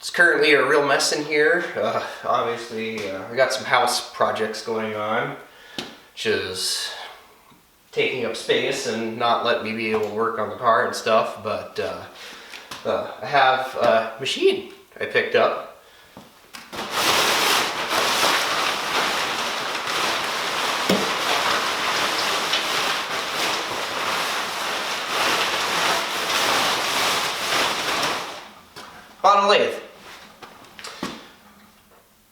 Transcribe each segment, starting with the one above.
It's currently a real mess in here. Obviously, I got some house projects going on, which is taking up space and not letting me be able to work on the car and stuff. But I have a machine I picked up. On a lathe.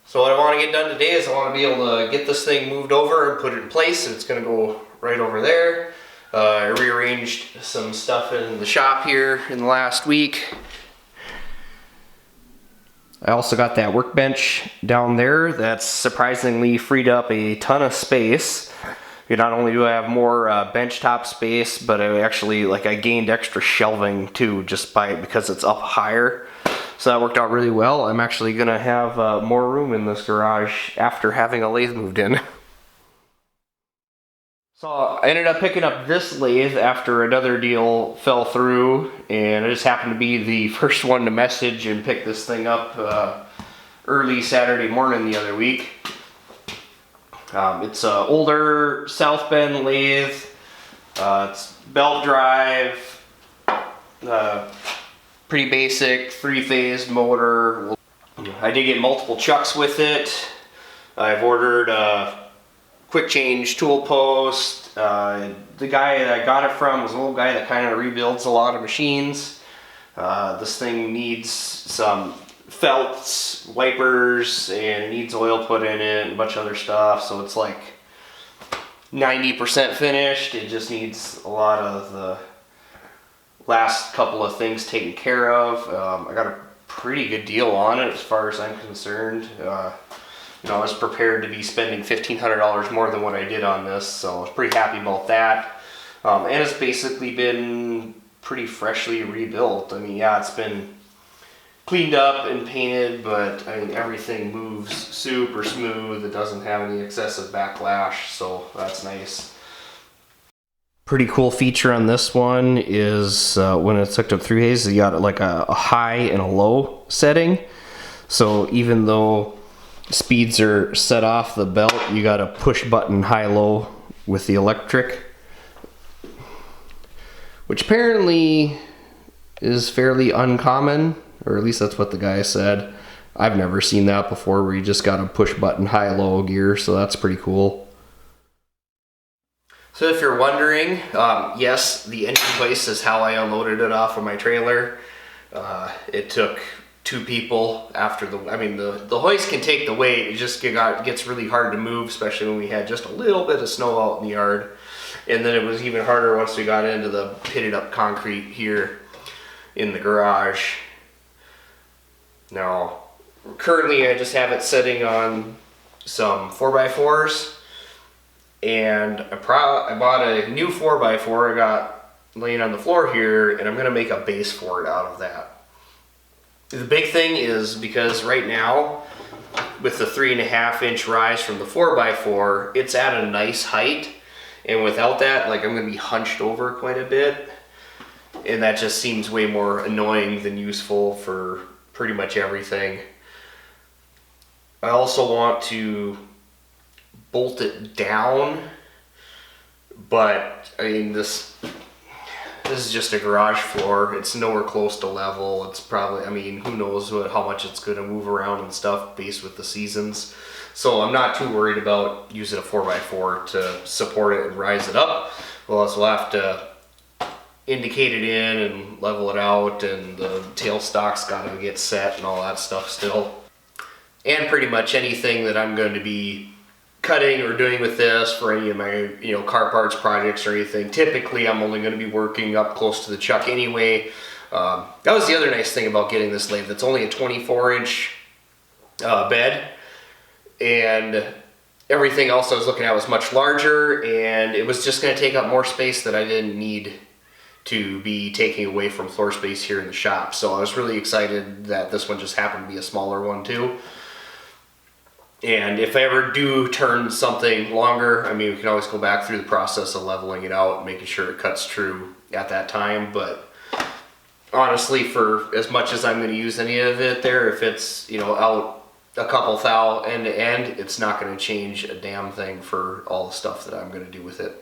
So what I want to get done today is I want to be able to get this thing moved over and put it in place, and it's going to go right over there. I rearranged some stuff in the shop here in the last week. I also got that workbench down there that's surprisingly freed up a ton of space. Not only do I have more benchtop space, but I gained extra shelving too, just because it's up higher. So that worked out really well. I'm actually gonna have more room in this garage after having a lathe moved in. So I ended up picking up this lathe after another deal fell through, and I just happened to be the first one to message and pick this thing up early Saturday morning the other week. It's an older South Bend lathe. It's belt drive. Pretty basic 3-phase motor. I did get multiple chucks with it. I've ordered a quick change tool post. The guy that I got it from was an old guy that kind of rebuilds a lot of machines. This thing needs some felts, wipers, and it needs oil put in it and a bunch of other stuff. So it's like 90% finished. It just needs a lot of the last couple of things taken care of. I got a pretty good deal on it as far as I'm concerned. I was prepared to be spending $1,500 more than what I did on this, so I was pretty happy about that. And it's basically been pretty freshly rebuilt. Yeah, it's been cleaned up and painted, but everything moves super smooth. It doesn't have any excessive backlash, so that's nice. Pretty cool feature on this one is when it's hooked up 3-phase, you got like a high and a low setting. So even though speeds are set off the belt, you got a push button high-low with the electric, which apparently is fairly uncommon, or at least that's what the guy said. I've never seen that before, where you just got a push button high-low gear, so that's pretty cool. So if you're wondering, yes, the engine hoist is how I unloaded it off of my trailer. It took 2 people after the hoist can take the weight. It just gets really hard to move, especially when we had just a little bit of snow out in the yard. And then it was even harder once we got into the pitted up concrete here in the garage. Now, currently I just have it sitting on some 4x4s. And I bought a new 4x4 I got laying on the floor here, and I'm going to make a base for it out of that. The big thing is, because right now, with the 3.5-inch rise from the 4x4, it's at a nice height, and without that, I'm going to be hunched over quite a bit, and that just seems way more annoying than useful for pretty much everything. I also want to bolt it down, but this is just a garage floor. It's nowhere close to level. It's probably, who knows how much it's going to move around and stuff based with the seasons. So I'm not too worried about using a 4x4 to support it and rise it up. We'll have to indicate it in and level it out, and the tailstock's got to get set and all that stuff still. And pretty much anything that I'm going to be cutting or doing with this for any of my car parts projects or anything, typically I'm only going to be working up close to the chuck anyway. That was the other nice thing about getting this lathe. It's only a 24-inch bed, and everything else I was looking at was much larger, and it was just going to take up more space that I didn't need to be taking away from floor space here in the shop. So I was really excited that this one just happened to be a smaller one too. And if I ever do turn something longer, we can always go back through the process of leveling it out and making sure it cuts true at that time. But honestly, for as much as I'm going to use any of it there, if it's, you know, out a couple thou end to end, it's not going to change a damn thing for all the stuff that I'm going to do with it.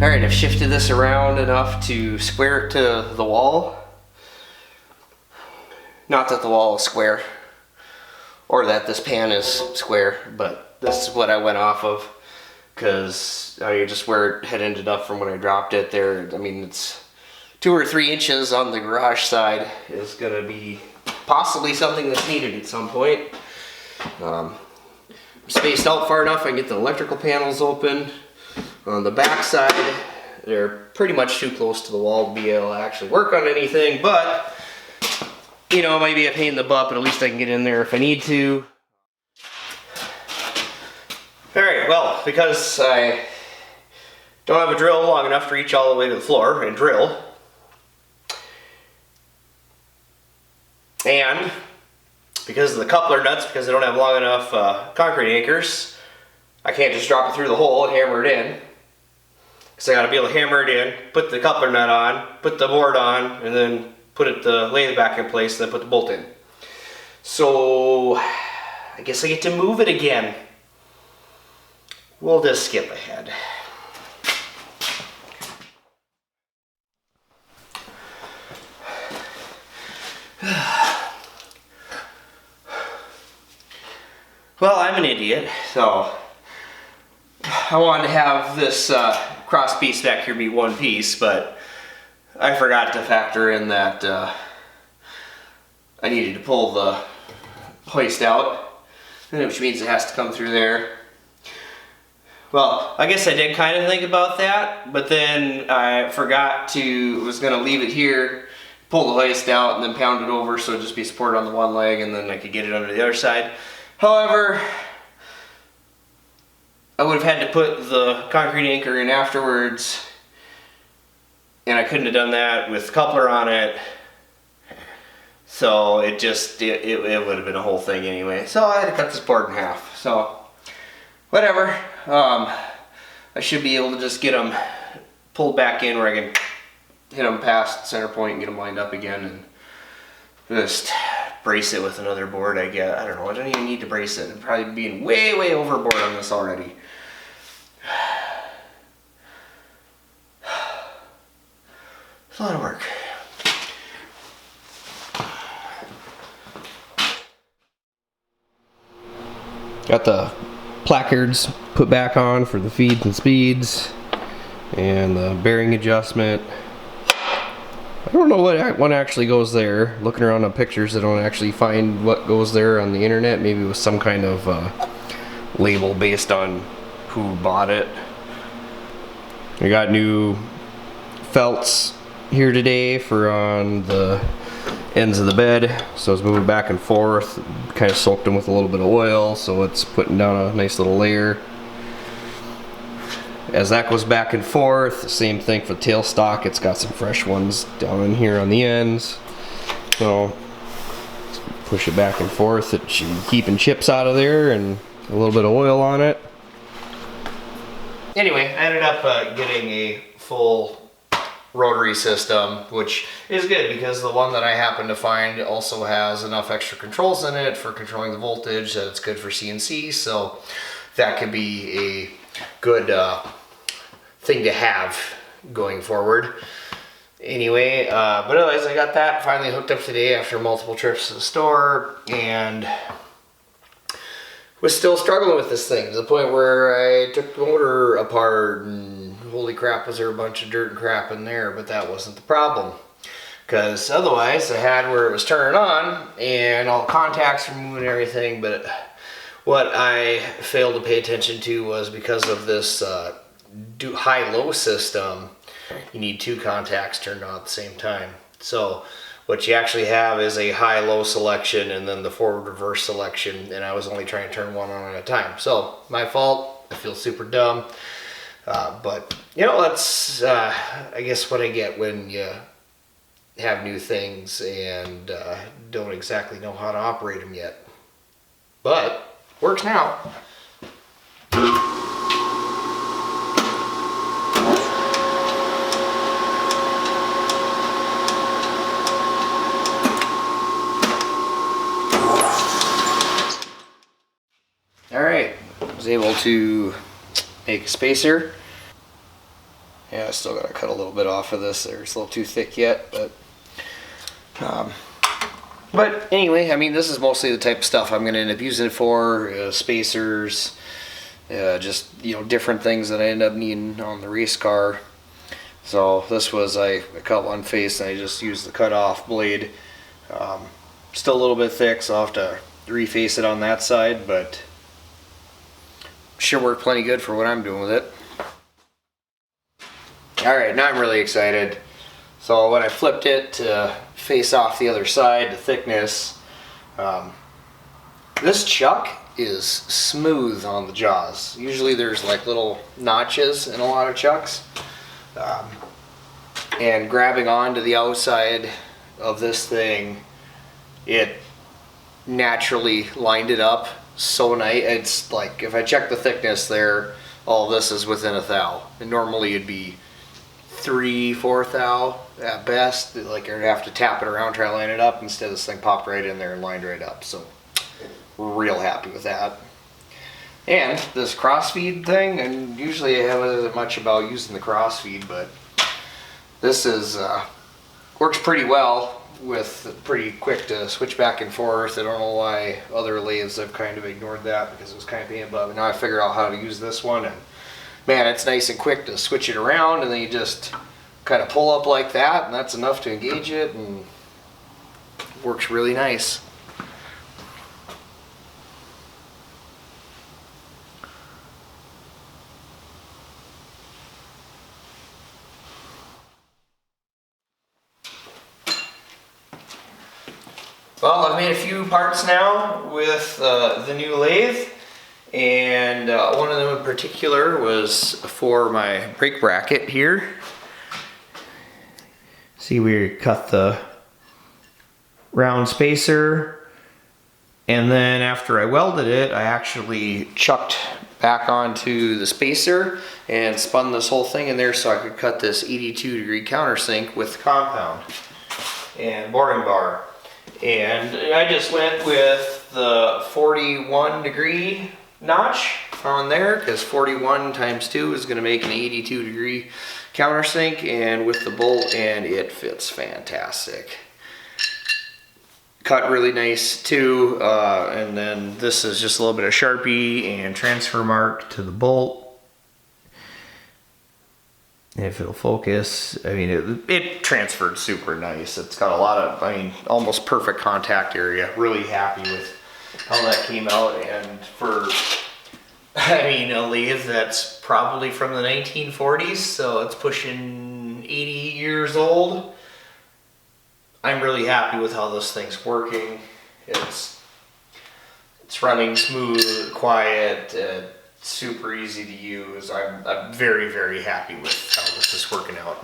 Alright, I've shifted this around enough to square it to the wall. Not that the wall is square, or that this pan is square, but this is what I went off of, because I mean, just where it had ended up from when I dropped it there. I mean, it's 2 or 3 inches on the garage side is going to be possibly something that's needed at some point. Spaced out far enough I can get the electrical panels open. On the back side, they're pretty much too close to the wall to be able to actually work on anything, but you know, it might be a pain in the butt, but at least I can get in there if I need to. Alright, well, because I don't have a drill long enough to reach all the way to the floor and drill, and because of the coupler nuts, because I don't have long enough concrete anchors, I can't just drop it through the hole and hammer it in. Because I got to be able to hammer it in, put the coupler nut on, put the board on, and then put the lathe back in place, and then put the bolt in. So I guess I get to move it again. We'll just skip ahead. Well, I'm an idiot, so I wanted to have this cross piece back here be one piece, but I forgot to factor in that I needed to pull the hoist out, which means it has to come through there. Well, I guess I did kind of think about that, but then I forgot to, was going to leave it here, pull the hoist out, and then pound it over so it'd just be supported on the one leg, and then I could get it under the other side. However, I would have had to put the concrete anchor in afterwards, and I couldn't have done that with coupler on it, so it would have been a whole thing anyway. So I had to cut this board in half, so whatever. I should be able to just get them pulled back in where I can hit them past center point and get them lined up again, and just brace it with another board, I guess. I don't know, I don't even need to brace it. I'm probably being way, way overboard on this already. It's a lot of work. Got the placards put back on for the feeds and speeds, and the bearing adjustment. I don't know what one actually goes there. Looking around on pictures, I don't actually find what goes there on the internet. Maybe it was some kind of label based on who bought it. I got new felts here today for on the ends of the bed, so it's moving back and forth. Kind of soaked them with a little bit of oil, so it's putting down a nice little layer. As that goes back and forth, same thing for tailstock. It's got some fresh ones down in here on the ends. So push it back and forth. It should be keeping chips out of there and a little bit of oil on it. Anyway, I ended up getting a full rotary system, which is good because the one that I happen to find also has enough extra controls in it for controlling the voltage that it's good for CNC. So that could be a good thing to have going forward. Anyway, but otherwise I got that finally hooked up today after multiple trips to the store, and was still struggling with this thing to the point where I took the motor apart and holy crap, was there a bunch of dirt and crap in there. But that wasn't the problem, because otherwise I had where it was turning on and all the contacts were moving and everything. But what I failed to pay attention to was because of this high-low system, you need two contacts turned on at the same time. So what you actually have is a high-low selection and then the forward-reverse selection, and I was only trying to turn one on at a time. So my fault. I feel super dumb, but you know, that's I guess what I get when you have new things and don't exactly know how to operate them yet. But works now. Alright, I was able to make a spacer. Yeah, I still gotta cut a little bit off of this there. It's a little too thick yet, but anyway, I mean, this is mostly the type of stuff I'm gonna end up using it for, spacers, just, you know, different things that I end up needing on the race car. So this was, I cut one face and I just used the cut off blade. Still a little bit thick, so I'll have to reface it on that side, but sure worked plenty good for what I'm doing with it. Alright, now I'm really excited. So when I flipped it to face off the other side, the thickness, this chuck is smooth on the jaws. Usually there's like little notches in a lot of chucks. And grabbing onto the outside of this thing, it naturally lined it up so nice. It's like, if I check the thickness there, all this is within a thou, and normally it'd be 3/4 thou at best. Like, I'd have to tap it around, try to line it up. Instead, this thing popped right in there and lined right up. So we're real happy with that. And this crossfeed thing, and usually I haven't much about using the crossfeed, but this is works pretty well. With pretty quick to switch back and forth. I don't know why other lathes I've kind of ignored that because it was kind of pain in the butt. But now I figured out how to use this one, and man, it's nice and quick to switch it around, and then you just kind of pull up like that, and that's enough to engage it, and it works really nice. Well, I've made a few parts now with the new lathe, and one of them in particular was for my brake bracket here. See, we cut the round spacer, and then after I welded it, I actually chucked back onto the spacer and spun this whole thing in there so I could cut this 82-degree countersink with compound and boring bar. And I just went with the 41-degree notch on there because 41 times 2 is going to make an 82-degree countersink, and with the bolt, and it fits fantastic. Cut really nice too, and then this is just a little bit of Sharpie and transfer mark to the bolt. If it'll focus, I mean, it transferred super nice. It's got a lot of, I mean, almost perfect contact area. Really happy with how that came out. And for, I mean, a lathe that's probably from the 1940s, so it's pushing 80 years old. I'm really happy with how this thing's working. It's running smooth, quiet, super easy to use. I'm very, very happy with how this is working out.